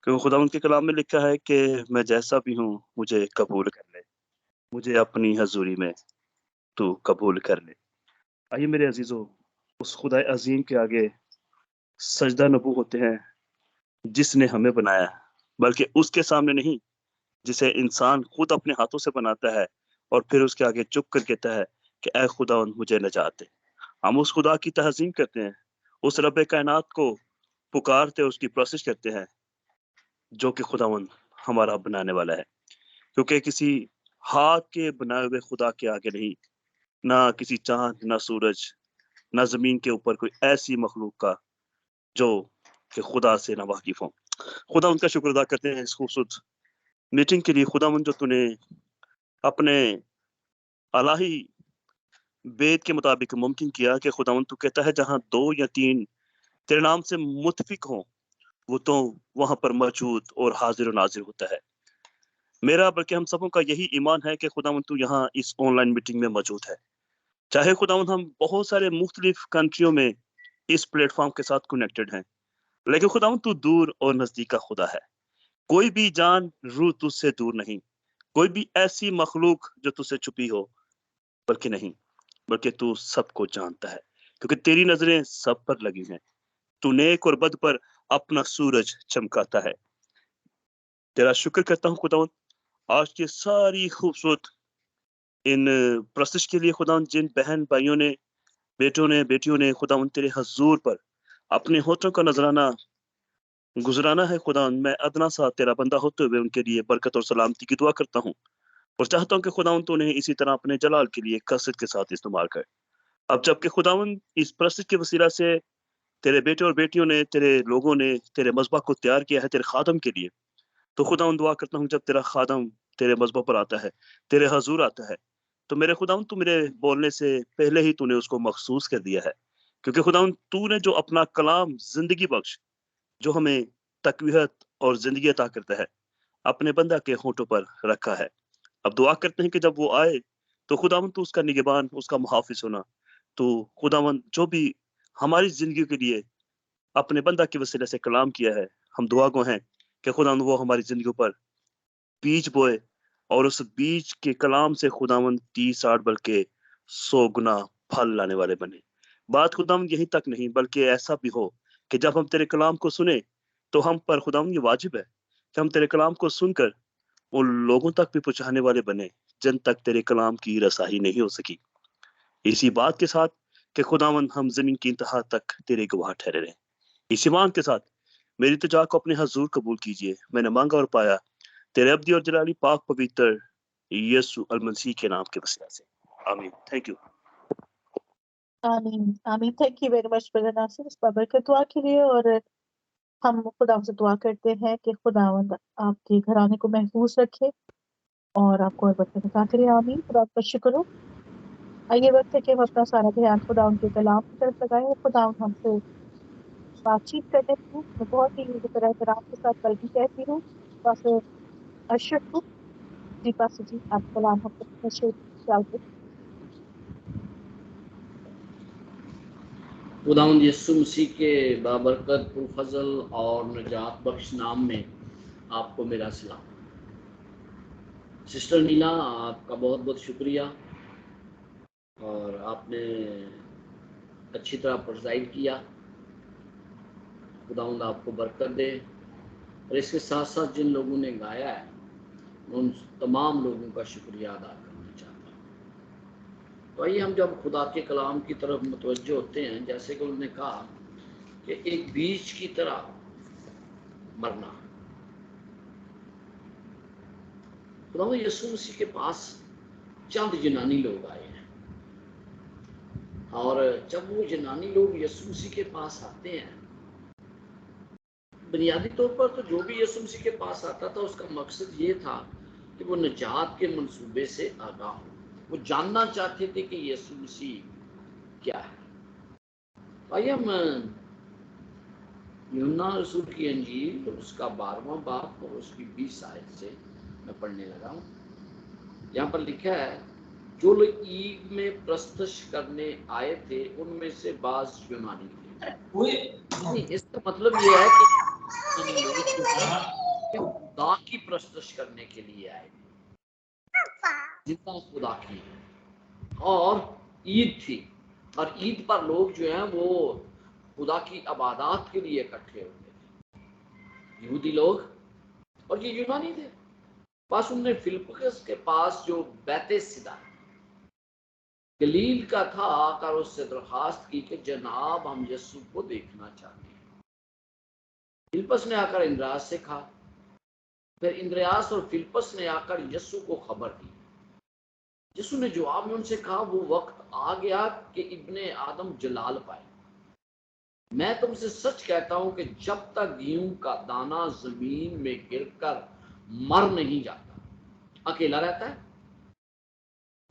क्योंकि खुदावंद के कलाम में लिखा है कि मैं जैसा भी हूँ, मुझे कबूल कर ले। मुझे अपनी हज़ूरी में तू कबूल कर ले। आइए मेरे अज़ीज़ों, उस खुदाए अज़ीम के आगे सजदा नबू होते हैं, जिसने हमें बनाया, बल्कि उसके सामने नहीं, जिसे इंसान खुद अपने हाथों से बनाता है और फिर उसके आगे झुक कर कहता है कि ऐ खुदावंद मुझे नजात दे। हम उस खुदा की तज़ीम करते हैं, उस रब्बे कायनात को पुकारते, उसकी प्रोसेस करते हैं, जो कि खुदावंद हमारा बनाने वाला है। क्योंकि किसी हाथ के बनाए हुए खुदा के आगे नहीं, ना किसी चाँद, ना सूरज, ना ज़मीन के ऊपर कोई ऐसी मखलूक का जो कि खुदा से ना वाकिफ़ हो। खुदा उनका शुक्र अदा करते हैं इस खूबसूरत मीटिंग के लिए। खुदावंद जो तूने अपने इलाही वेद के मुताबिक मुमकिन किया कि खुदावंद तू कहता है जहाँ 2 या 3 तेरे नाम से मुत्तफ़िक हों, वो तो वहाँ पर मौजूद और हाज़िर और नाज़िर होता है। मेरा बल्कि हम सबों का यही ईमान है कि खुदावंद तू यहाँ इस ऑनलाइन मीटिंग में मौजूद है। चाहे खुदावंद हम बहुत सारे मुख्तलिफ कंट्रियों में इस प्लेटफ़ॉर्म के साथ कनेक्टेड हैं, लेकिन खुदावंद तू दूर और नज़दीक का खुदा है। कोई भी जान रूह तुझसे दूर नहीं, कोई भी ऐसी मखलूक जो तुझसे छुपी हो, बल्कि नहीं, बल्कि तू सबको जानता है, क्योंकि तेरी नज़रें सब पर लगी हैं। तू नेक और बद पर अपना सूरज चमकाता है। तेरा शुक्र करता हूँ खुदावंद, आज की सारी खूबसूरत इन प्रोसेस के लिए खुदावंद, जिन बहन-भाइयों ने, बेटों ने, बेटियों ने खुदावंद तेरे हज़ूर पर अपने होठों का नज़राना गुज़राना है खुदावंद, मैं अदना सा तेरा बंदा होते हुए उनके लिए बरकत और सलामती की दुआ करता हूँ और चाहता हूँ कि खुदावंद तू उन्हें इसी तरह अपने जलाल के लिए कसरत के साथ इस्तेमाल कर। अब जबकि खुदावंद इस प्रोसेस के वसीला से तेरे बेटे और बेटियों ने, तेरे लोगों ने तेरे मज़बा को तैयार किया है तेरे खादम के लिए, तो खुदावंद दुआ करता हूँ जब तेरा खादम तेरे मज़बा पर आता है, तेरे हज़ूर आता है, तो मेरे खुदावंद तू मेरे बोलने से पहले ही तूने उसको मखसूस कर दिया है। क्योंकि खुदावंद तूने जो अपना कलाम ज़िंदगी बख्श, जो हमें तक़वियत और ज़िंदगी अता करता है, अपने बंदा के होठों पर रखा है। अब दुआ करते हैं कि जब वो आए, तो खुदावंद तू उसका निगहबान, उसका मुहाफ़िज़ होना। तो खुदावंद जो भी हमारी ज़िंदगी के लिए अपने बंदा की वसीले से कलाम किया है, हम दुआ गो हैं कि खुदावंद वो हमारी ज़िंदगियों पर बीज बोए और उस बीज के कलाम से खुदावंद 30-60 बल्कि 100 गुना फल लाने वाले बने। बात खुदावंद यहीं तक नहीं, बल्कि ऐसा भी हो कि जब हम तेरे कलाम को सुने, तो हम पर खुदावंद ये वाजिब है कि हम तेरे कलाम को सुनकर उन लोगों तक भी पहुँचाने वाले बने, जिन तक तेरे कलाम की रसाई नहीं हो सकी। इसी बात के साथ कि खुदावंद हम ज़मीन की इंतहा तक तेरे गवाह ठहरे रहें। इस ईमान के साथ मेरी इल्तिजा को अपने हज़ूर कबूल कीजिए। मैंने माँगा और पाया तेरे अब्दी और जलाली पाक पवित्र यीशु अल मसीह के नाम के वसीला से। आमीन। Thank you. आमीन आमीन। Thank you very much brother Nasir इस बरकत दुआ के लिए। और हम खुदा से दुआ करते हैं कि खुदावंद आपके घराने को महफूज रखे और आपको और बरकत अता करे। आमीन। खुदा का शुक्र हो। ये वक्त है कि हम अपना सारा ध्यान खुदा उनके कलाम की तरफ लगाएं और खुदा हमसे बातचीत करने की मैं बहुत ही तरह एहतराम के साथ बल्कि कहती हूँ पास्टर अशरफ को। जी पास्टर जी, आप कलाम हम तक शेयर। खुदावंद यीशु मसीह के बाबरकत पुरफजल और नजात बख्श नाम में आपको मेरा सलाम। सिस्टर नीला, आपका बहुत बहुत शुक्रिया और आपने अच्छी तरह प्रोजाइड किया। खुदावंद आपको बरकत दे। और इसके साथ साथ जिन लोगों ने गाया है, उन तमाम लोगों का शुक्रिया अदा करना चाहता हूँ। तो आइए हम जब खुदा के कलाम की तरफ मुतवज्जो होते हैं, जैसे कि उन्होंने कहा कि एक बीज की तरह मरना। खुदावंद यीशु मसीह के पास चंद यूनानी लोग आए हैं और जब वो यूनानी लोग यीशु मसीह के पास आते हैं, बुनियादी तौर पर तो जो भी यीशु मसीह के पास आता था उसका मकसद ये था कि वो निजात के मंसूबे से आगाह हो। वो जानना चाहते थे कि यीशु मसीह क्या है। आइए हम यूहन्ना रसूल की अंजील उसका 12वां बाब और उसकी 20 आयत से मैं पढ़ने लगा हूँ। यहाँ पर लिखा है, जो लोग ईद में प्रस्तश करने आए थे उनमें से बाज यूनानी थे। इसका मतलब ये है कि कि हम खुदा की परस्तिश करने के लिए आए, जितना खुदा की है। और ईद थी, और ईद पर लोग जो हैं वो खुदा की इबादत के लिए इकट्ठे होते थे, यहूदी लोग और ये यूनानी थे। बस उनने फिलिप्पुस के पास जो बैतसैदा गलील का था आकर उससे दरखास्त की कि जनाब हम यीशु को देखना चाहते हैं। फिलिप्पुस ने आकर इंद्रियास से कहा, फिर इंद्रियास और फिलिप्पुस ने आकर यीशु को खबर दी। यीशु ने जवाब में उनसे कहा, वो वक्त आ गया कि इब्ने आदम जलाल पाए। मैं तुमसे सच कहता हूं कि जब तक गेहूं का दाना जमीन में गिरकर मर नहीं जाता, अकेला रहता है,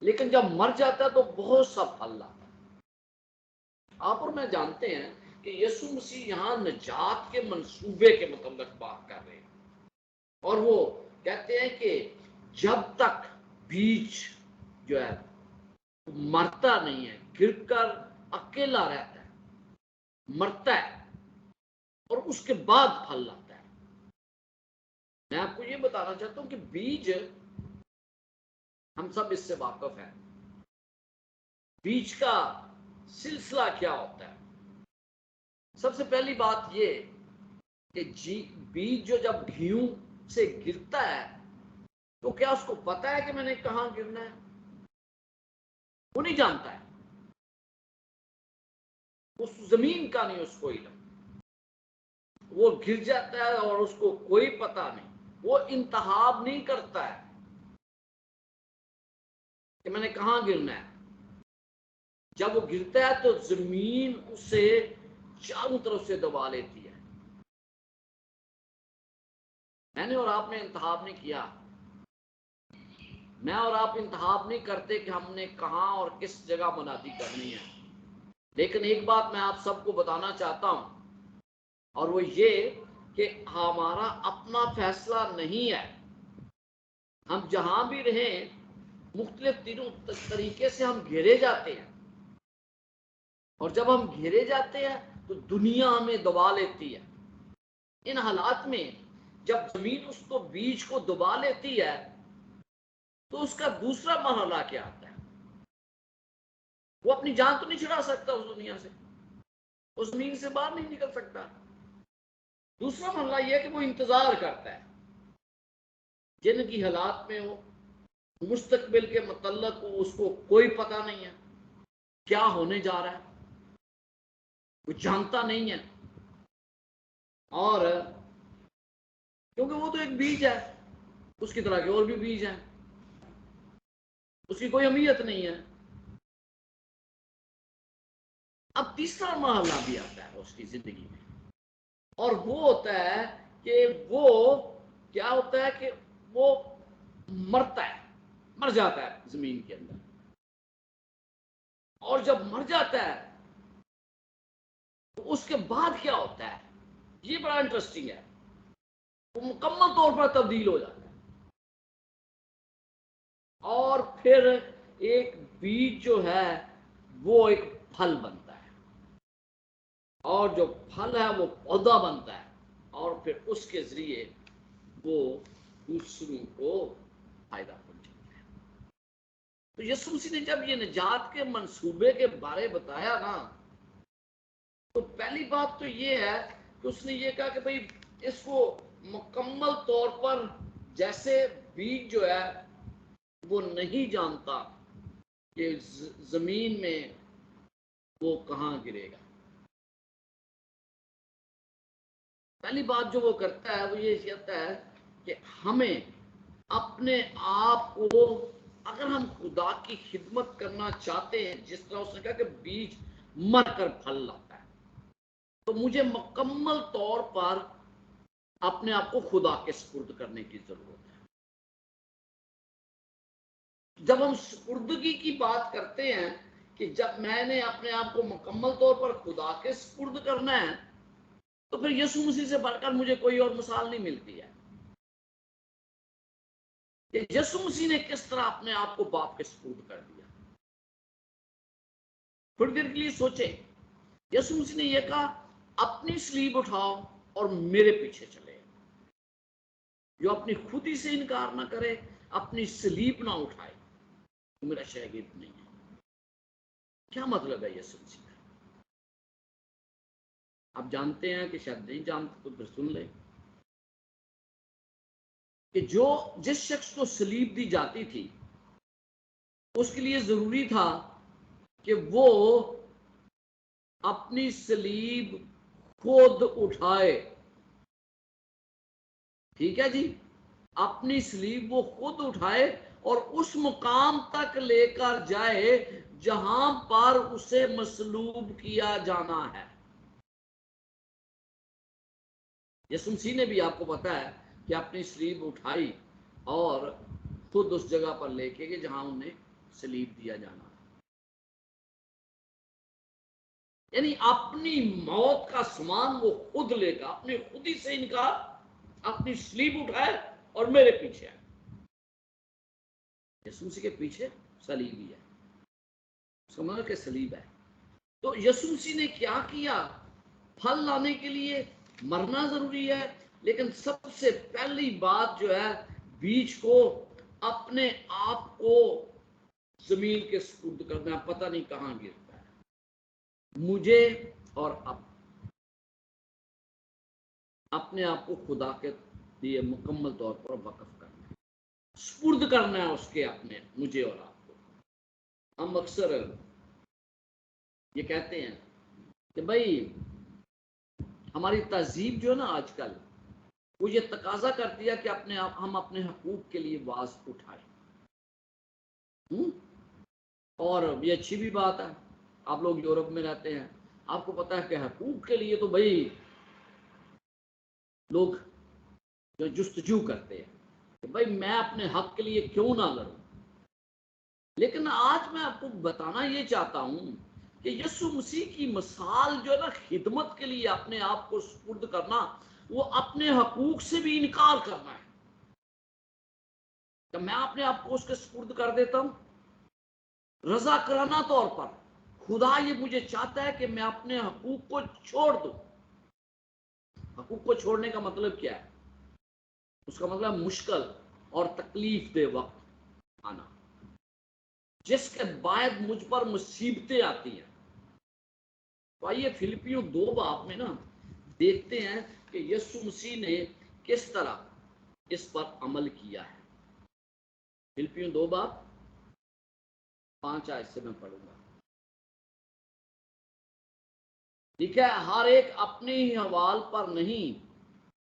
लेकिन जब मर जाता है तो बहुत सा फल लाता है। आप और मैं जानते हैं कि यीशु मसीह यहाँ निजात के मंसूबे के मुताबिक बात कर रहे हैं, और वो कहते हैं कि जब तक बीज जो है मरता नहीं है, गिरकर अकेला रहता है, मरता है और उसके बाद फल लाता है। मैं आपको ये बताना चाहता हूं कि बीज, हम सब इससे वाकिफ हैं, बीज का सिलसिला क्या होता है। सबसे पहली बात ये कि बीज जो जब गेहूं से गिरता है तो क्या उसको पता है कि मैंने कहां गिरना है? वो नहीं जानता है, उस जमीन का नहीं उसको इल्म, वो गिर जाता है और उसको कोई पता नहीं, वो इंतहाब नहीं करता है कि मैंने कहां गिरना है। जब वो गिरता है तो जमीन उसे चारों तरफ से दबा लेती है। मैंने और आपने इंतहाब नहीं किया, मैं और आप इंतहाब नहीं करते कि हमने कहां और किस जगह मुनादी करनी है। लेकिन एक बात मैं आप सबको बताना चाहता हूं, और वो ये कि हमारा अपना फैसला नहीं है। हम जहां भी रहें, मुख्तलिफ तरीके से हम घेरे जाते हैं, और जब हम घेरे जाते हैं तो दुनिया हमें दबा लेती है। इन हालात में जब जमीन उसको बीज को दबा लेती है तो उसका दूसरा मरहला क्या आता है? वो अपनी जान तो नहीं छुड़ा सकता उस दुनिया से, उस जमीन से बाहर नहीं निकल सकता। दूसरा मरहला यह है कि वो इंतजार करता है, जिनकी हालात में हो, मुस्तकबिल के मतलब उसको कोई पता नहीं है क्या होने जा रहा है, वो जानता नहीं है। और क्योंकि वो तो एक बीज है, उसकी तरह के और भी बीज हैं, उसकी कोई अहमियत नहीं है। अब तीसरा मरहला भी आता है उसकी जिंदगी में, और वो होता है कि वो क्या होता है कि वो मरता है, मर जाता है जमीन के अंदर। और जब मर जाता है तो उसके बाद क्या होता है, ये बड़ा इंटरेस्टिंग है। वो मुकम्मल तौर पर तब्दील हो जाता है, और फिर एक बीज जो है वो एक फल बनता है, और जो फल है वो पौधा बनता है, और फिर उसके जरिए वो दूसरों को फायदा पहुंचाता है। तो यीशु मसीह ने जब ये निजात के मंसूबे के बारे बताया ना, तो पहली बात तो ये है कि उसने ये कहा कि भाई इसको मुकम्मल तौर पर, जैसे बीज जो है वो नहीं जानता कि जमीन में वो कहां गिरेगा, पहली बात जो वो करता है वो ये कहता है कि हमें अपने आप को, अगर हम खुदा की खिदमत करना चाहते हैं, जिस तरह उसने कहा कि बीज मर कर फल लाता है, तो मुझे मुकम्मल तौर पर अपने आप को खुदा के सुपुर्द करने की जरूरत है। जब हम सुपुर्दगी की बात करते हैं कि जब मैंने अपने आप को मुकम्मल तौर पर खुदा के सुपुर्द करना है, तो फिर यीशु मसीह से बढ़कर मुझे कोई और मिसाल नहीं मिलती है कि यीशु मसीह ने किस तरह अपने आप को बाप के सुपुर्द कर दिया। थोड़ी देर के लिए सोचे, यीशु मसीह ने यह कहा, अपनी स्लीब उठाओ और मेरे पीछे चले। जो अपनी खुदी से इनकार ना करे, अपनी सलीब ना उठाए, तो मेरा शागिर्द नहीं है। क्या मतलब है यीशु मसीह का? आप जानते हैं कि शायद नहीं जानते तो फिर सुन ले कि जिस शख्स को सलीब दी जाती थी, उसके लिए जरूरी था कि वो अपनी सलीब खुद उठाए। ठीक है जी, अपनी सलीब वो खुद उठाए और उस मुकाम तक लेकर जाए जहां पर उसे मसलूब किया जाना है। यीशु मसीह ने भी, आपको पता है, कि अपनी सलीब उठाई और खुद उस जगह पर लेके गए जहां उन्हें सलीब दिया जाना था। यानी अपनी मौत का सामान वो खुद लेकर, अपनी खुदी से इनकार, अपनी सलीब उठाए और मेरे पीछे आए। यीशु मसीह के पीछे सलीब ही है, उसका मतलब कि सलीब है। तो यीशु मसीह ने क्या किया? फल लाने के लिए मरना जरूरी है, लेकिन सबसे पहली बात जो है, बीज को, अपने आप को जमीन के सुपुर्द करना। पता नहीं कहां गिरता है, मुझे और अपने आप को खुदा के लिए मुकम्मल तौर पर वक्फ करना है, सुपुर्द करना है उसके, अपने मुझे और आपको। हम अक्सर ये कहते हैं कि भाई हमारी तहजीब जो है ना आजकल, वो ये तकाजा करती है कि हम अपने हकूक के लिए आवाज उठाएं। और ये अच्छी भी बात है। आप लोग यूरोप में रहते हैं, आपको पता है कि हकूक के लिए तो भाई लोग जो जुस्तजू करते हैं कि भाई मैं अपने हक के लिए क्यों ना लड़ूं। लेकिन आज मैं आपको बताना ये चाहता हूं कि यीशु मसीह की मिसाल जो है ना, खिदमत के लिए अपने आप को सुपुर्द करना, वो अपने हकूक से भी इनकार करना है। तो मैं अपने आप को उसके सुपुर्द कर देता हूं रजा कराना तौर पर। खुदा ये मुझे चाहता है कि मैं अपने हकूक को छोड़ दूं। हकूक को छोड़ने का मतलब क्या है? उसका मतलब मुश्किल और तकलीफ दे वक्त आना, जिसके बाद मुझ पर मुसीबतें आती हैं। तो आइए फिलिपियों 2 बाब में ना देखते हैं कि यीशु मसीह ने किस तरह इस पर अमल किया है। फिलिपियों 2 बाब 5 आयत से मैं पढ़ूंगा। ठीक है, हर एक अपने ही हवाल पर नहीं,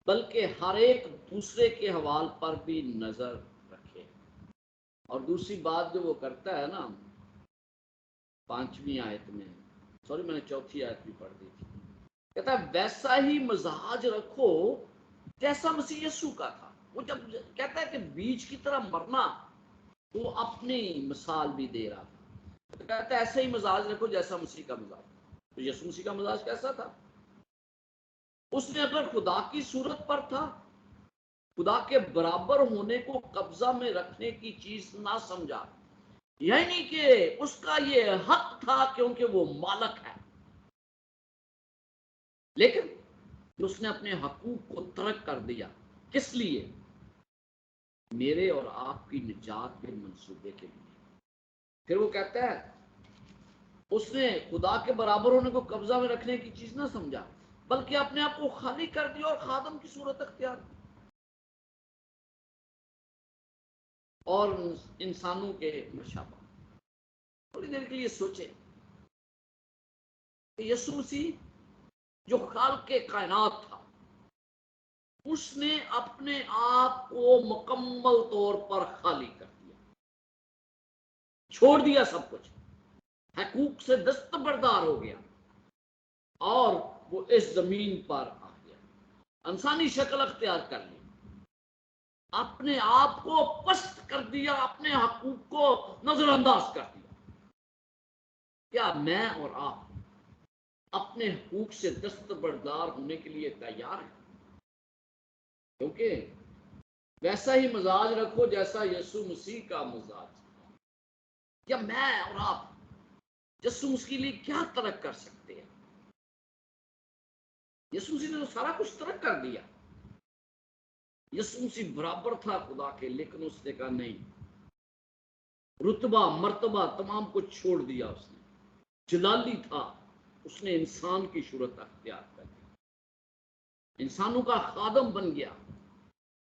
बल्कि हर एक दूसरे के हवाल पर भी नजर रखे। और दूसरी बात जो वो करता है ना, 5वीं आयत में, सॉरी मैंने 4थी आयत भी पढ़ दी थी, कहता है वैसा ही मजाज रखो जैसा मसीह यीशु का था। वो जब कहता है कि बीज की तरह मरना, तो वो अपनी मिसाल भी दे रहा था। तो कहता है ऐसा ही मजाज रखो जैसा मसीह का मजाज। तो यीशु मसीह का मजाज कैसा था? उसने अगर खुदा की सूरत पर था, खुदा के बराबर होने को कब्जा में रखने की चीज ना समझा, यानी कि उसका ये हक था क्योंकि वो मालक है, लेकिन उसने अपने हकूक को तर्क कर दिया। किस लिए? मेरे और आपकी निजात के मंसूबे के लिए। फिर वो कहता है उसने खुदा के बराबर होने को कब्जा में रखने की चीज ना समझा, बल्कि अपने आप को खाली कर दिया और खादम की सूरत अख्तियार की और इंसानों के मशाबा। थोड़ी देर के लिए सोचे कि यीशु मसीह जो खाल के कायनात था, उसने अपने आप को मुकम्मल तौर पर खाली कर दिया, छोड़ दिया सब कुछ, हकूक से दस्तबरदार हो गया और वो इस जमीन पर आ गया, इंसानी शक्ल अख्तियार कर ली, अपने आप को पस्त कर दिया, अपने हकूक को नजरअंदाज कर दिया। क्या मैं और आप अपने हकूक से दस्तबरदार होने के लिए तैयार हैं? क्योंकि वैसा ही मजाज रखो जैसा यीशु मसीह का मजाज। या मैं और आप यीशु मसीह के लिए क्या तर्क कर सकते हैं? यीशु मसीह ने तो सारा कुछ तर्क कर दिया। यीशु मसीह बराबर था खुदा के, लेकिन उसने कहा नहीं, रुतबा मर्तबा तमाम को छोड़ दिया उसने। जलाली था, उसने इंसान की सूरत अख्तियार कर ली, इंसानों का खादम बन गया,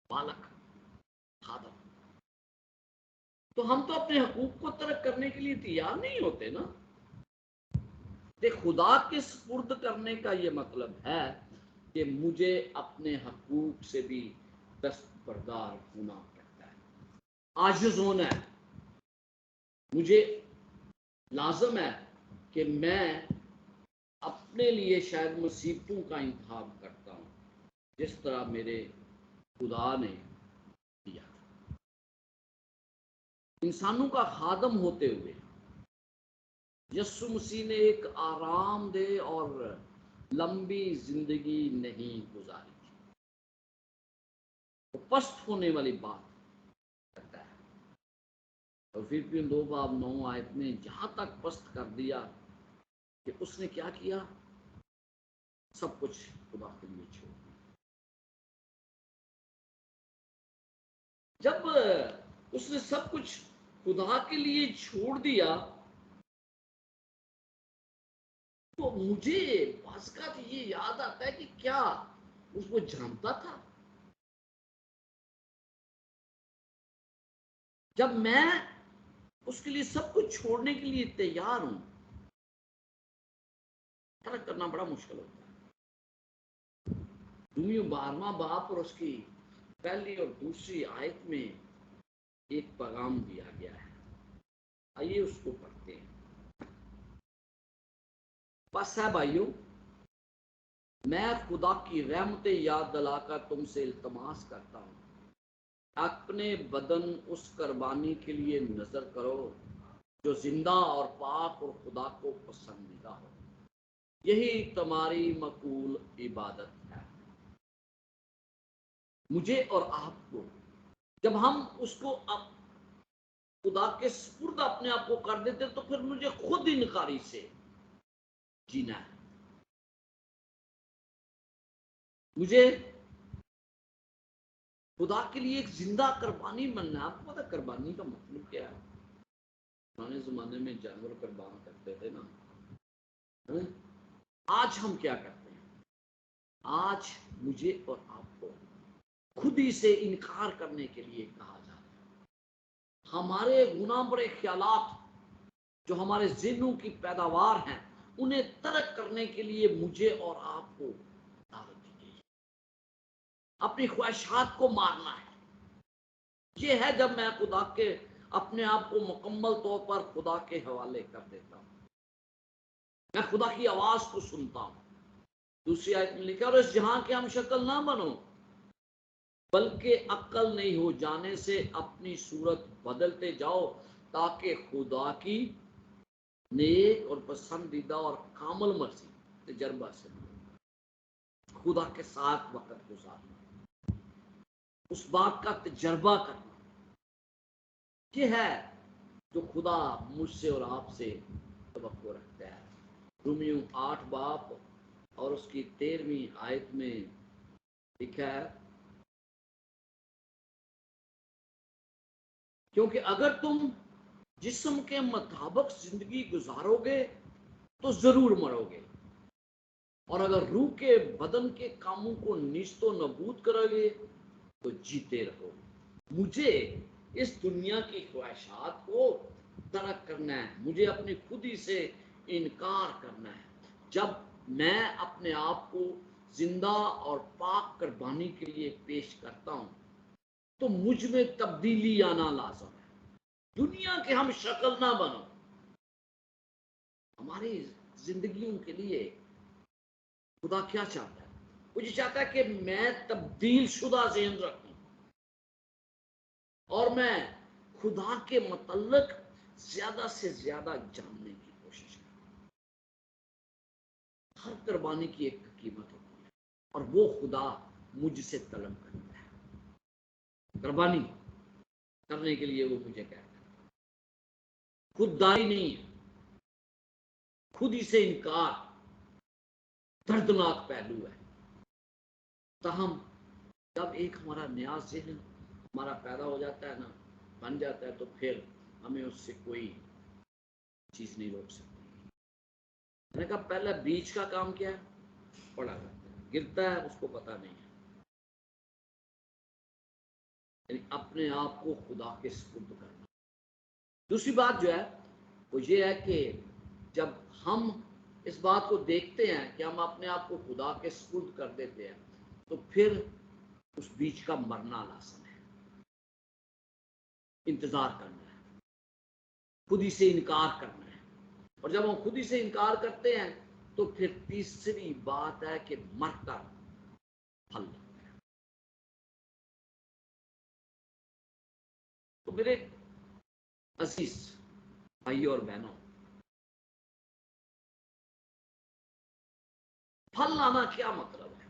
बालक खादम। तो हम तो अपने हकूक को तर्क करने के लिए तैयार नहीं होते ना। देख, खुदा के सुपुर्द करने का ये मतलब है कि मुझे अपने हकूक से भी दस्तबरदार होना पड़ता है, आजिज़ होना है। मुझे लाजम है कि मैं अपने लिए शायद मुसीबतों का इंतखाब करता हूँ, जिस तरह मेरे खुदा ने किया। इंसानों का खादम होते हुए यीशु मसीह ने एक आरामदेह और लंबी जिंदगी नहीं गुजारी थी। वो पस्त होने वाली बात करता है, और फिर 2:9 में जहां तक पस्त कर दिया कि उसने क्या किया, सब कुछ खुदा के लिए छोड़ दिया। जब उसने सब कुछ खुदा के लिए छोड़ दिया, तो मुझे बस का ये याद आता है कि क्या उसको जानता था? जब मैं उसके लिए सब कुछ छोड़ने के लिए तैयार हूं, फर्क करना बड़ा मुश्किल होता है। रोमियो 12वां बाब और उसकी पहली और दूसरी आयत में एक पैगाम दिया गया है। आइए उसको पढ़ते हैं। बस है भाइयों, मैं खुदा की रहमतें याद दिलाकर तुमसे इल्तमास करता हूँ, अपने बदन उस कुर्बानी के लिए नजर करो जो जिंदा और पाक और खुदा को पसंदीदा हो। यही तुम्हारी मकबूल इबादत है। मुझे और आपको, जब हम उसको अब खुदा के सुपुर्द अपने आप को कर देते, तो फिर मुझे खुद इनकारी से जीना है। मुझे खुदा के लिए एक जिंदा कुर्बानी बनना है। आपको पता कुर्बानी का मतलब क्या है? पुराने जमाने में जानवर कुर्बान करते थे ना। आज हम क्या करते हैं? आज मुझे और आपको खुद ही से इनकार करने के लिए कहा जाता है। हमारे गुनाह बड़े ख्यालात जो हमारे ज़हनों की पैदावार हैं, उन्हें तर्क करने के लिए मुझे और आपको दावत दी गई है। अपनी ख्वाहिशात को मारना है। ये है जब मैं खुदा के अपने आप को मुकम्मल तौर पर खुदा के हवाले कर देता हूँ, मैं खुदा की आवाज को सुनता हूँ। दूसरी आयत में लिखा, और इस जहां के हम शक्ल ना बनो, बल्कि अक्ल नहीं हो जाने से अपनी सूरत बदलते जाओ, ताकि खुदा की नेक और पसंदीदा और कामल मर्जी तजर्बा से खुदा के साथ वक्त गुजारना, उस बात का तजर्बा करना, ये है जो खुदा मुझसे और आपसे तवक्को रखता है। रोमियो 8 बाब और उसकी 13वीं आयत में लिखा है, क्योंकि अगर तुम जिस्म के मुताबिक जिंदगी गुजारोगे तो जरूर मरोगे, और अगर रूह के बदन के कामों को निस्तो नबूद करोगे तो जीते रहोगे। मुझे इस दुनिया की ख्वाहिशात को तर्क करना है, मुझे अपनी खुदी से इनकार करना है। जब मैं अपने आप को जिंदा और पाक कुर्बानी के लिए पेश करता हूं, तो मुझ में तब्दीली आना लाजम है। दुनिया के हम शक्ल ना बनो। हमारी जिंदगियों के लिए खुदा क्या चाहता है? मुझे चाहता है कि मैं तब्दील शुदा ज़हन रखूं और मैं खुदा के मतलब ज्यादा से ज्यादा जानने की कोशिश करूं। हर कुर्बानी की एक कीमत होती है, और वो खुदा मुझसे तलब करता है। कुर्बानी करने के लिए वो मुझे कहता है, खुददारी नहीं है, खुद ही से इनकार दर्दनाक पहलू है। तहम जब एक हमारा नया ज़हन हमारा पैदा हो जाता है ना, बन जाता है, तो फिर हमें उससे कोई चीज़ नहीं रोक सकती। मैंने कहा पहले बीज का काम क्या है, पड़ा रहता है, गिरता है, उसको पता नहीं है। यानी अपने आप को खुदा के सुपुर्द करना। दूसरी बात जो है वो ये है कि जब हम इस बात को देखते हैं कि हम अपने आप को खुदा के सुपुर्द कर देते हैं, तो फिर उस बीज का मरना लाज़िम है, इंतजार करना है, खुद ही से इनकार करना है। और जब हम खुद ही से इनकार करते हैं तो फिर तीसरी बात है कि मरकर फल लगता है। तो मेरे अजीज भाइयों और बहनों, फल लाना क्या मतलब है?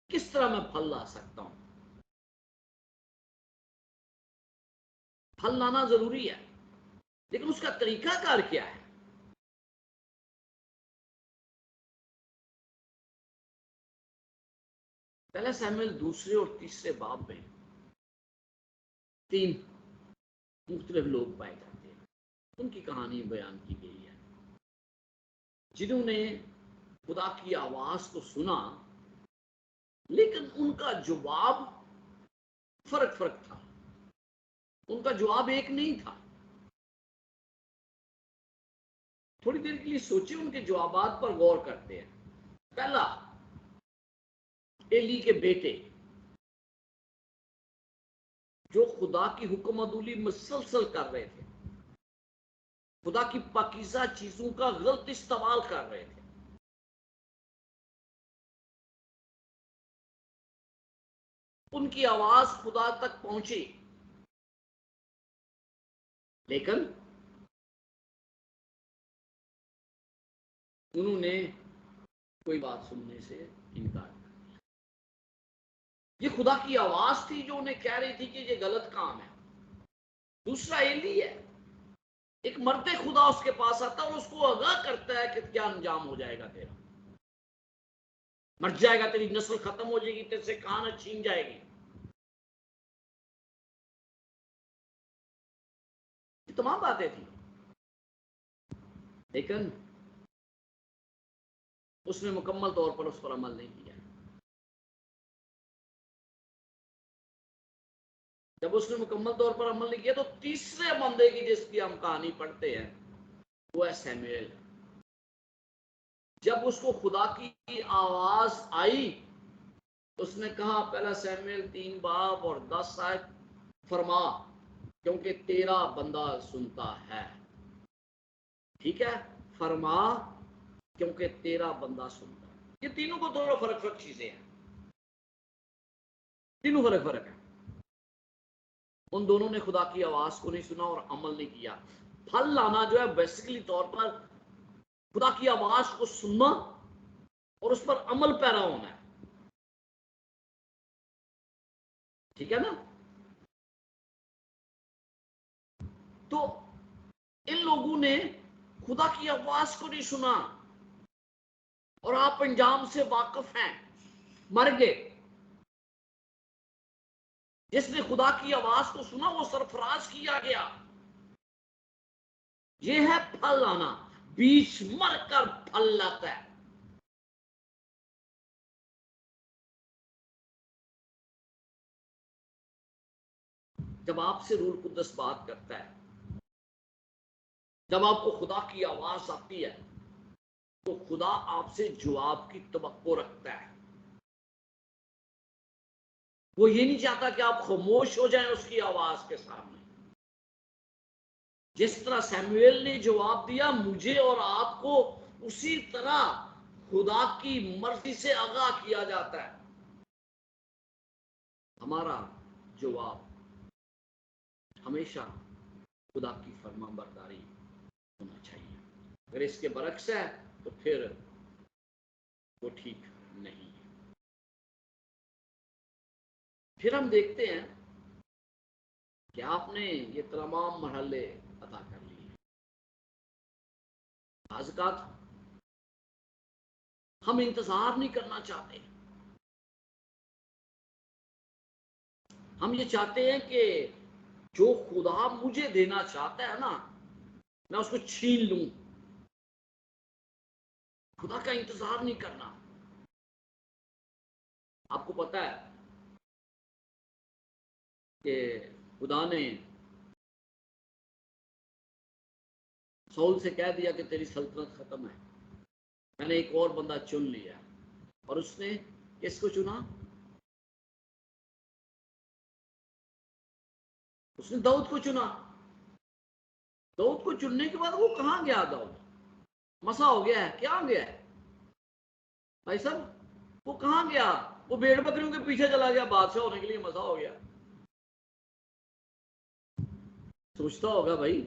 किस तरह मैं फल ला सकता हूं? फल लाना जरूरी है, लेकिन उसका तरीकाकार क्या है? पहला शमूएल दूसरे और तीसरे बाब में 3 मुख्तलिफ लोग पाए जाते हैं। उनकी कहानी बयान की गई है जिन्होंने खुदा की आवाज को सुना, लेकिन उनका जवाब फर्क फर्क था। उनका जवाब एक नहीं था। थोड़ी देर के लिए सोचिए, उनके जवाबात पर गौर करते हैं। पहला, एली के बेटे जो खुदा की हुक्मअदूली मुसलसल कर रहे थे, खुदा की पाकीज़ा चीजों का गलत इस्तेमाल कर रहे थे। उनकी आवाज खुदा तक पहुंची, लेकिन उन्होंने कोई बात सुनने से इनकार कर दिया। ये खुदा की आवाज थी जो उन्हें कह रही थी कि ये गलत काम है। दूसरा एली है, एक मरते खुदा उसके पास आता है और उसको आगाह करता है कि क्या अंजाम हो जाएगा तेरा, मर जाएगा, तेरी नस्ल खत्म हो जाएगी, तेरे से कहानी छीन जाएगी। ये तमाम बातें थी, लेकिन उसने मुकम्मल तौर पर उस पर अमल नहीं किया। जब उसने मुकम्मल तौर पर अमल नहीं किया तो तीसरे बंदे की जिसकी हम कहानी पढ़ते हैं वो है शमूएल। जब उसको खुदा की आवाज आई, उसने कहा, पहला शमूएल 3 बाब और 10 आयत, फरमा क्योंकि तेरा बंदा सुनता है। ठीक है, फरमा क्योंकि तेरा बंदा सुनता है। ये तीनों को थोड़ा फर्क फर्क चीजें हैं, तीनों फर्क फर्क है। उन दोनों ने खुदा की आवाज को नहीं सुना और अमल नहीं किया। फल लाना जो है बेसिकली तौर पर खुदा की आवाज को सुनना और उस पर अमल पैरा होना है। ठीक है ना? तो इन लोगों ने खुदा की आवाज को नहीं सुना और आप अंजाम से वाकिफ हैं, मर गए। जिसने खुदा की आवाज को सुना वो सरफराज किया गया। यह है फल लाना, बीज मरकर फल लाता है। जब आपसे रूह कुद्दस बात करता है, जब आपको खुदा की आवाज आती है, तो खुदा आपसे जवाब की तवक्को रखता है। वो ये नहीं चाहता कि आप खामोश हो जाएं उसकी आवाज के सामने। जिस तरह शमूएल ने जवाब दिया मुझे और आपको, उसी तरह खुदा की मर्जी से आगाह किया जाता है। हमारा जवाब हमेशा खुदा की फरमाबरदारी होना चाहिए। अगर इसके बरक्स है तो फिर वो ठीक नहीं है। फिर हम देखते हैं कि आपने ये तमाम मरहले अदा कर लिए। आज़कात हम इंतजार नहीं करना चाहते, हम ये चाहते हैं कि जो खुदा मुझे देना चाहता है ना, मैं उसको छीन लूं। खुदा का इंतजार नहीं करना। आपको पता है कि खुदा ने सौल से कह दिया कि तेरी सल्तनत खत्म है, मैंने एक और बंदा चुन लिया। और उसने किसको चुना? उसने दाऊद को चुना। दाऊद को चुनने के बाद वो कहां गया? दाऊद मसा हो गया है, क्या गया है भाई साहब? वो कहां गया? वो भेड़ बकरियों के पीछे चला गया, बादशाह होने के लिए मसा हो गया। सोचता होगा भाई,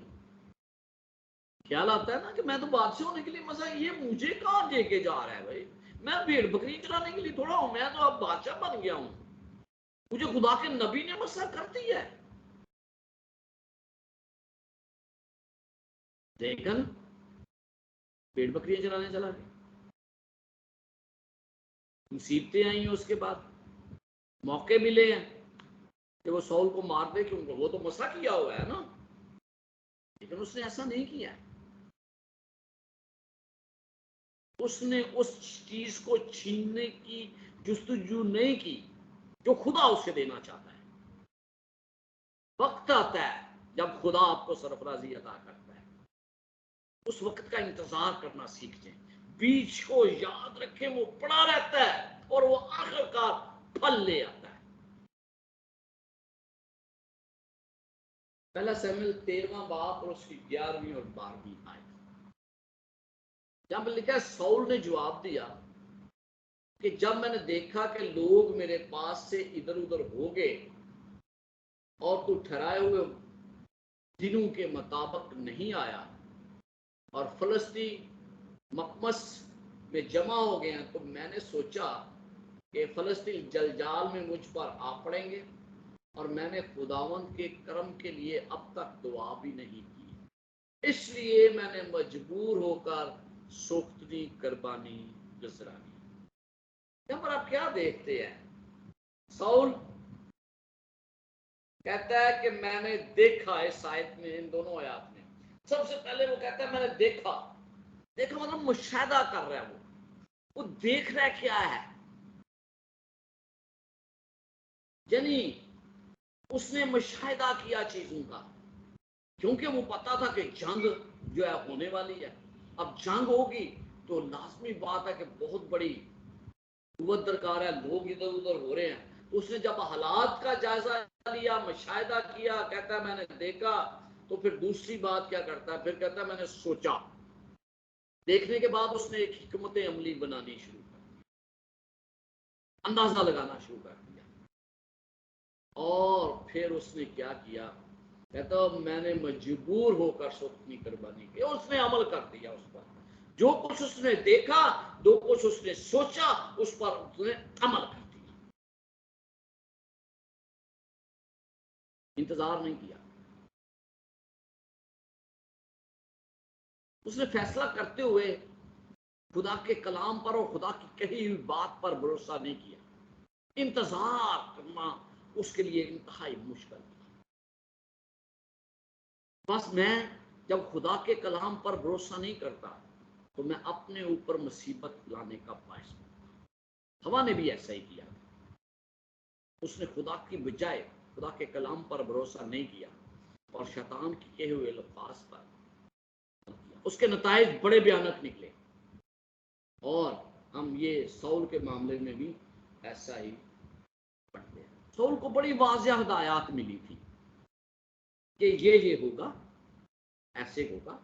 ख्याल आता है ना कि मैं तो बादशाह होने के लिए मसा, ये मुझे कहां लेके जा रहा है भाई? मैं भेड़ बकरी चलाने के लिए थोड़ा हूं, मैं तो अब बादशाह बन गया हूं। मुझे खुदा के नबी ने मसा कर दी है। लेकिन भेड़ बकरियां चलाने चला गया। मुसीबतें आई हैं, उसके बाद मौके मिले हैं कि वो सौल को मार दे, क्योंकि वो तो मसा किया हुआ है ना। लेकिन उसने ऐसा नहीं किया। उसने उस चीज को छीनने की जुस्तजू नहीं की जो खुदा उसे देना चाहता है। वक्त आता है जब खुदा आपको सरफराजी अता करता है, उस वक्त का इंतजार करना सीख जाए। बीज को याद रखें, वो पड़ा रहता है और वो आखिरकार फल ले आता है। पहला शमूएल 13वां बाब और उसकी 11वीं और 12वीं आयत, जहां पर लिखा है सौल ने जवाब दिया कि जब मैंने देखा कि लोग मेरे पास से इधर उधर हो गए और तू ठहराए हुए दिनों के मुताबिक नहीं आया और फलस्ती मकमस में जमा हो गए हैं, तो मैंने सोचा कि फलस्तीन जलजाल में मुझ पर आ पड़ेंगे और मैंने खुदावंत के कर्म के लिए अब तक दुआ भी नहीं की, इसलिए मैंने मजबूर होकर सोख्तनी कुर्बानी गुजरानी। यहाँ पर आप क्या देखते हैं? सौल कहता है कि मैंने देखा, इस आयत में, इन दोनों आयत में सबसे पहले वो कहता है मैंने देखा। देखा मतलब मुशाहिदा कर रहा है। वो देख रहा है क्या है, यानी उसने मुशाहिदा किया चीजों का, क्योंकि वो पता था कि जंग जो है होने वाली है। अब जंग होगी तो लाजमी बात है कि बहुत बड़ी कुव्वत दरकार है, लोग इधर उधर हो रहे हैं। तो उसने जब हालात का जायजा लिया, मुशाहिदा किया, कहता है मैंने देखा, तो फिर दूसरी बात क्या करता है? फिर कहता है मैंने सोचा। देखने के बाद उसने एक हिकमत अमली बनानी शुरू कर दी, अंदाजा लगाना शुरू कर दिया। और फिर उसने क्या किया? कहता मैंने मजबूर होकर सोख्तनी कुर्बानी की। उसने अमल कर दिया उस पर। जो कुछ उसने देखा, जो कुछ उसने सोचा, उस पर उसने अमल कर दिया। इंतजार नहीं किया। उसने फैसला करते हुए खुदा के कलाम पर और खुदा की कही हुई बात पर भरोसा नहीं किया। इंतजार करना उसके लिए इंतहाई मुश्किल था। बस मैं जब खुदा के कलाम पर भरोसा नहीं करता तो मैं अपने ऊपर मुसीबत लाने का बायस बनता। हवा ने भी ऐसा ही किया। उसने खुदा की बजाय खुदा के कलाम पर भरोसा नहीं किया और शैतान के कहे हुए अल्फाज पर किया। उसके नताइज बड़े भयानक निकले। और हम ये सौल के मामले में भी ऐसा ही पढ़ते हैं। सौल को बड़ी वाज़ेह हिदायत मिली थी कि ये होगा, ऐसे होगा।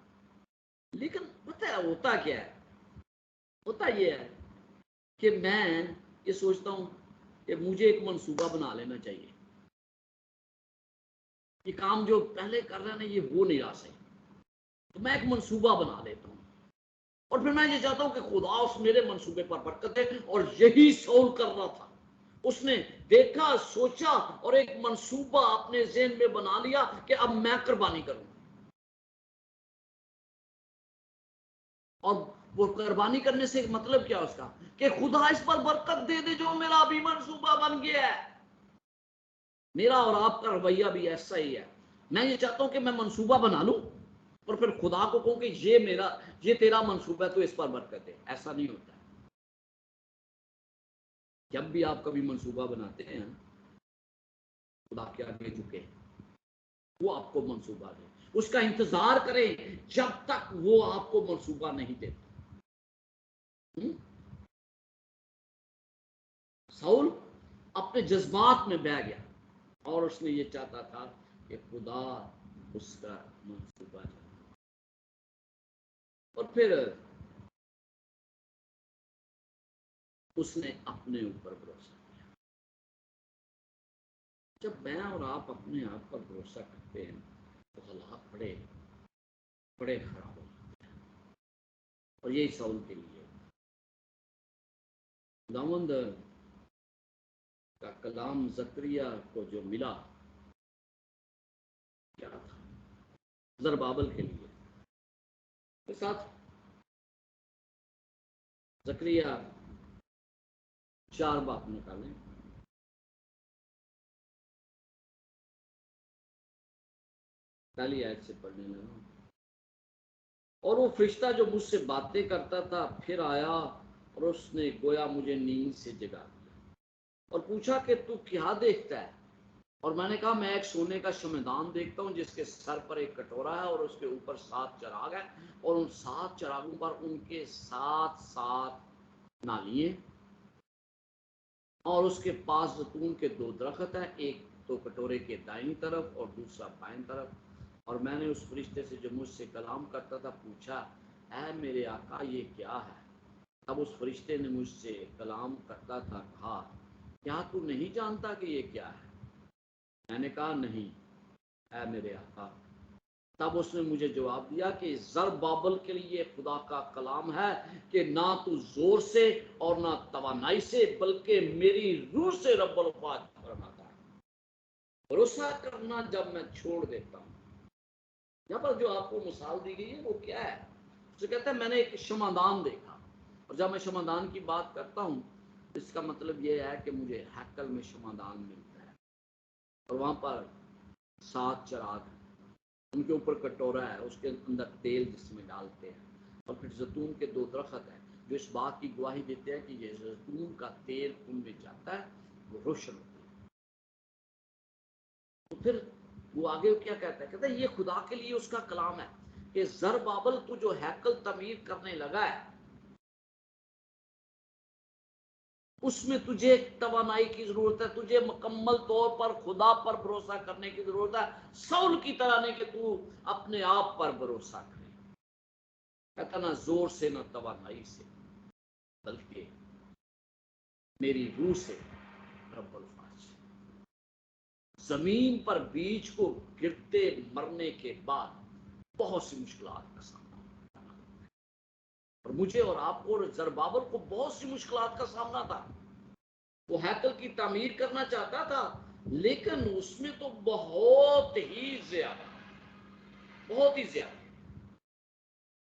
लेकिन पता है होता क्या है? होता ये है कि मैं ये सोचता हूं कि मुझे एक मंसूबा बना लेना चाहिए। ये काम जो पहले कर रहे हैं ना, ये हो नहीं रहा सही, तो मैं एक मंसूबा बना लेता हूँ और फिर मैं ये चाहता हूं कि खुदा उस मेरे मंसूबे पर बरकत दे। और यही सौल कर रहा था। उसने देखा, सोचा और एक मंसूबा अपने ज़हन में बना लिया कि अब मैं कुर्बानी करूंगा। और वो कुर्बानी करने से मतलब क्या उसका? कि खुदा इस पर बरकत दे दे जो मेरा अभी मंसूबा बन गया है। मेरा और आपका रवैया भी ऐसा ही है। मैं ये चाहता हूं कि मैं मंसूबा बना लूं और फिर खुदा को कहूं कि ये तेरा मंसूबा है, तो इस पर बरकत दे। ऐसा नहीं होता। जब भी आप कभी मंसूबा बनाते हैं, खुदा के आगे झुके, वो आपको मंसूबा दे, उसका इंतजार करें जब तक वो आपको मंसूबा नहीं देता। साउल अपने जज्बात में बह गया और उसने ये चाहता था कि खुदा उसका मंसूबा दे। और फिर उसने अपने ऊपर भरोसा किया। जब मैं और आप अपने आप पर भरोसा करते हैं तो हालात बड़े बड़े खराब हो जाते हैं। और यही साउल के लिए खुदावंद का कलाम जकरिया को जो मिला क्या था, जरबाबल के लिए। के साथ जकरिया 4 बात निकालें। पहली आयत से पढ़ने लगा। और वो फरिश्ता जो मुझसे बातें करता था फिर आया और उसने गोया मुझे नींद से जगा दिया और पूछा कि तू क्या देखता है। और मैंने कहा मैं एक सोने का शमदान देखता हूँ जिसके सर पर एक कटोरा है और उसके ऊपर 7 चिराग है और उन 7 चिरागों पर उनके 7 नालियां और उसके पास जैतून के 2 दरख्त हैं, एक तो कटोरे के दाईं तरफ और दूसरा बाईं तरफ। और मैंने उस फरिश्ते से जो मुझसे कलाम करता था पूछा, ऐ मेरे आका ये क्या है। तब उस फरिश्ते ने मुझसे कलाम करता था कहा, क्या तू नहीं जानता कि ये क्या है। मैंने कहा नहीं ऐ मेरे आका। तब उसने मुझे जवाब दिया कि जरबाबल के लिए खुदा का कलाम है कि ना तू जोर से और ना तवानाई से बल्कि मेरी रूह से रब्बुल अफ़वाज फरमाता है। भरोसा करना जब मैं छोड़ देता हूँ। यहाँ पर जो आपको मिसाल दी गई है वो क्या है। उसे कहता है मैंने एक शमादान देखा। और जब मैं शमादान की बात करता हूँ इसका मतलब ये है कि मुझे हैकल में शमादान मिलता है और वहां पर 7 चिराग, उनके ऊपर कटोरा है, उसके अंदर तेल जिसमें डालते हैं और फिर जैतून के 2 दरख्त हैं जो इस बात की गवाही देते हैं कि ये जैतून का तेल उनमें जाता है, वो रोशन होती है। तो फिर वो आगे क्या कहता है, कहता है ये खुदा के लिए उसका कलाम है कि जरबाबल तू जो हैकल तमीर करने लगा है उसमें तुझे तवानाई की जरूरत है, तुझे मुकम्मल तौर पर खुदा पर भरोसा करने की जरूरत है। साउल की तरह नहीं कि तू अपने आप पर भरोसा करे। कहता ना जोर से ना तवानाई से बल्कि मेरी रूह से रब्बुल फाज। जमीन पर बीज को गिरते मरने के बाद बहुत सी मुश्किलात का सामना करना, और मुझे और आपको और जरबाबल को बहुत सी मुश्किलात का सामना था। वो हैकल की तामीर करना चाहता था लेकिन उसमें तो बहुत ही ज्यादा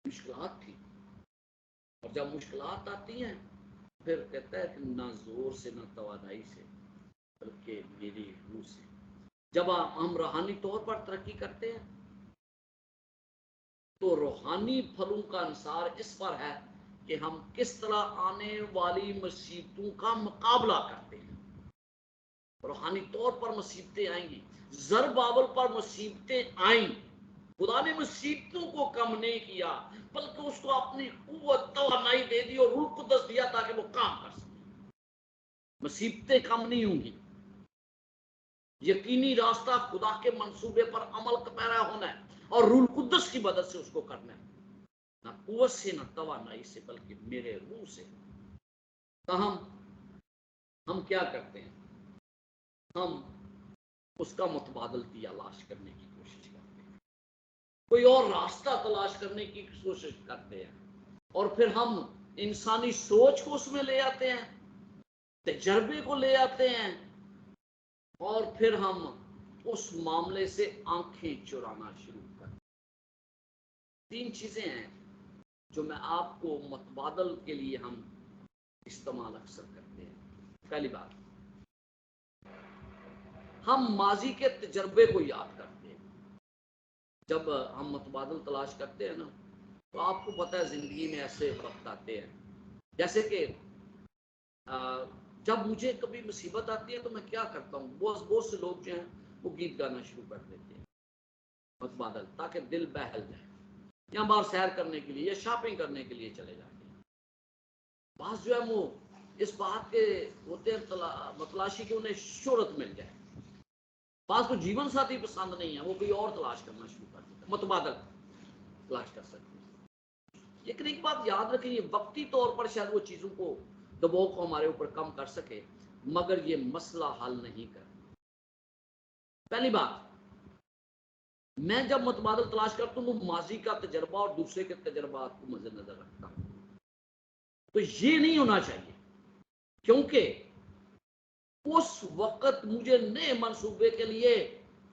मुश्किलात थी। और जब मुश्किलात आती हैं फिर कहता है कि ना जोर से ना तवानाई से बल्कि मेरी रूह से। जब हम रूहानी तौर पर तरक्की करते हैं तो रूहानी फलों का अनुसार इस पर है कि हम किस तरह आने वाली मुसीबतों का मुकाबला करते हैं। रूहानी तौर पर मुसीबतें आएंगी, जरबाबल पर मुसीबतें आई, खुदा ने मुसीबतों को कम नहीं किया बल्कि उसको अपनी कुव्वत तवानाई दे दी और रूह कुद्दस दिया ताकि वो काम कर सके। मुसीबतें कम नहीं होंगी, यकीनी रास्ता खुदा के मंसूबे पर अमल का पैरा होना है और रूह कुद्दस की मदद से उसको करना है, ना कुव्वत से ना तवानाई से बल्कि मेरे रूह से। तो हम क्या करते हैं, हम उसका मुतबादल तलाश करने की कोशिश करते हैं, कोई और रास्ता तलाश करने की कोशिश करते हैं और फिर हम इंसानी सोच को उसमें ले आते हैं, तजर्बे को ले आते हैं और फिर हम उस मामले से आंखें चुराना शुरू करते हैं। 3 चीजें हैं जो मैं आपको मुतबादल के लिए हम इस्तेमाल अक्सर करते हैं। पहली बात, हम माजी के तजर्बे को याद करते हैं। जब हम मुतबादिल तलाश करते हैं ना, तो आपको पता है जिंदगी में ऐसे वक्त आते हैं, जैसे कि जब मुझे कभी मुसीबत आती है तो मैं क्या करता हूँ, बहुत से लोग जो हैं वो गीत गाना शुरू कर देते हैं मुतबादल, ताकि दिल बहल जाए, या बाहर सैर करने के लिए या शॉपिंग करने के लिए चले जाते हैं। बास जो है वो इस बात के होते हैं मतलाशी के उन्हें शोहरत मिल जाए। बास को जीवन साथी पसंद नहीं है, वो कोई और तलाश करना शुरू कर देता है, मुतबादल तलाश कर सकते हैं। लेकिन एक बात याद रखें, ये वक्ती तौर पर शायद वो चीज़ों को, दबाव को हमारे ऊपर कम कर सके, मगर ये मसला हल नहीं कर। पहली बात, मैं जब मुतबादल तलाश करता हूँ तो माजी का तजर्बा और दूसरे के तजर्बात को मद्देनजर रखता हूँ। तो ये नहीं होना चाहिए, क्योंकि उस वक्त मुझे नए मंसूबे के लिए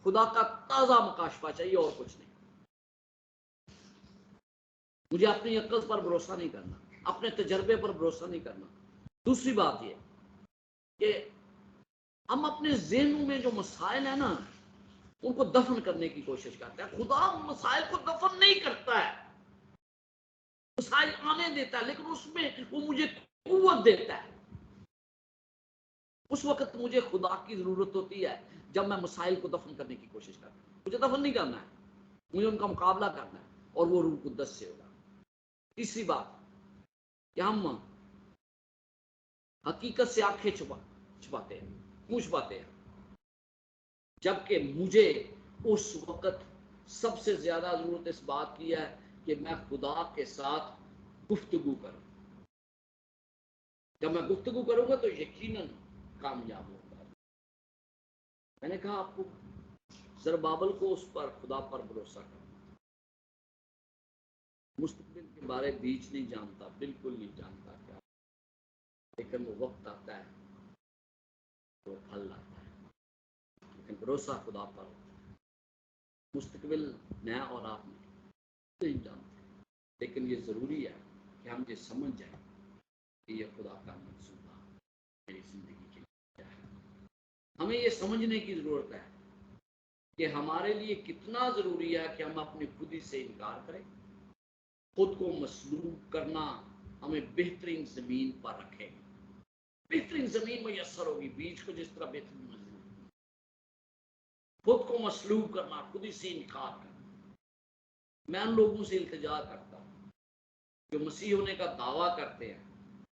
खुदा का ताजा मुकाशफा चाहिए और कुछ नहीं। मुझे अपनी अक्ल पर भरोसा नहीं करना, अपने तजर्बे पर भरोसा नहीं करना। दूसरी बात यह कि हम अपने ज़हनों में जो मसाइल है ना, उनको दफन करने की कोशिश करते हैं। खुदा मसाइल को दफन नहीं करता है, मसाइल आने देता है, लेकिन उसमें वो मुझे कुव्वत देता है। उस वक्त मुझे खुदा की जरूरत होती है जब मैं मसाइल को दफन करने की कोशिश करता हूँ। मुझे दफन नहीं करना है, मुझे उनका मुकाबला करना है, और वो रूह कुद्दस से होगा। तीसरी बात कि हम हकीकत से आंखें छुपाते हैं, मुंह छुपाते हैं, जबकि मुझे उस वक्त सबसे ज्यादा जरूरत इस बात की है कि मैं खुदा के साथ गुफ्तगू करूं। जब मैं गुफ्तगू करूंगा तो यकीनन कामयाब होगा। मैंने कहा आपको ज़रुब्बाबेल को उस पर, खुदा पर भरोसा करना। मुस्तकबिल के बारे बीच नहीं जानता, बिल्कुल नहीं जानता क्या, लेकिन वो वक्त आता है तो फल लाता है। लेकिन भरोसा खुदा पर होता है। मुस्तकबिल मैं और आप नहीं जानते, लेकिन ये ज़रूरी है कि हम ये समझ जाए कि ये खुदा का मंसूबा मेरी जिंदगी के लिए क्या है। हमें ये समझने की ज़रूरत है कि हमारे लिए कितना ज़रूरी है कि हम अपनी खुदी से इनकार करें, खुद को मसलूब करना हमें बेहतरीन ज़मीन पर रखे। बेहतरीन ज़मीन मैसर होगी, बीज को जिस तरह बेहतरीन मसलूब, खुद को मसलूब करना, खुदी से इनकार करना। मैं उन लोगों से इल्तिजा करता हूँ जो मसीह होने का दावा करते हैं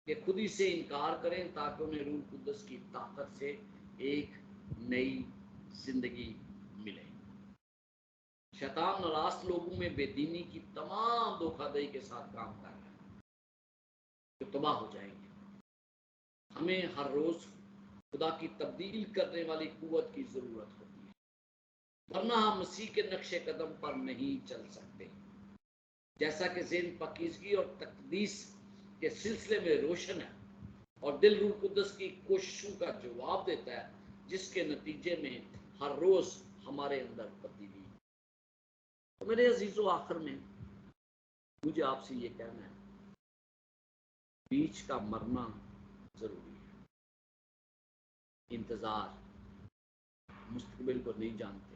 कि खुदी से इनकार करें ताकि उन्हें रूह कुद्दस की ताकत से एक नई जिंदगी मिले। शैतान नाराज लोगों में बेदीनी की तमाम धोखाधड़ी के साथ काम कर रहा है, जो तबाह हो जाएंगे। हमें हर रोज खुदा की तब्दील करने वाली कुव्वत की जरूरत होती है, वरना हम मसीह के नक्शे कदम पर नहीं चल सकते। जैसा कि ज़हन पाकीज़गी और तकदीस के सिलसिले में रोशन है और दिल रूह कुद्दस की कोशिशों का जवाब देता है, जिसके नतीजे में हर रोज हमारे अंदर तब्दीली। तो मेरे अजीजों, आखिर में मुझे आपसे ये कहना है, बीच का मरना जरूरी है। इंतजार, मुस्तकबिल को नहीं जानते,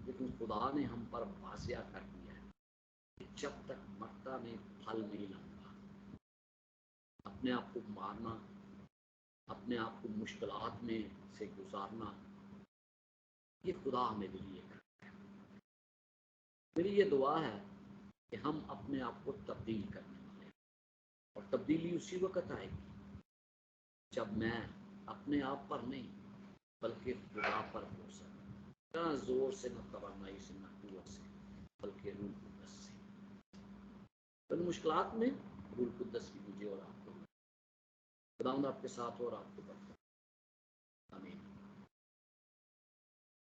लेकिन खुदा ने हम पर वासिया कर दिया है कि जब तक मरता में फल नहीं लाऊंगा। अपने आप को मारना, अपने आप को मुश्किलात में से गुजारना, ये खुदा मेरे लिए करता है। मेरी ये दुआ है कि हम अपने आप को तब्दील करने वाले हैं, और तब्दीली उसी वक्त आएगी जब मैं अपने आप पर नहीं बल्कि खुदा पर भरोसा, न जोर से, न तवानाई से, न कुव्वत से, बल्कि रूह कुद्दस से। तो मुश्किलात में रूह कुद्दस की मुझे और आपको, खुदावंद आपके साथ और आपको बरकत। आमीन।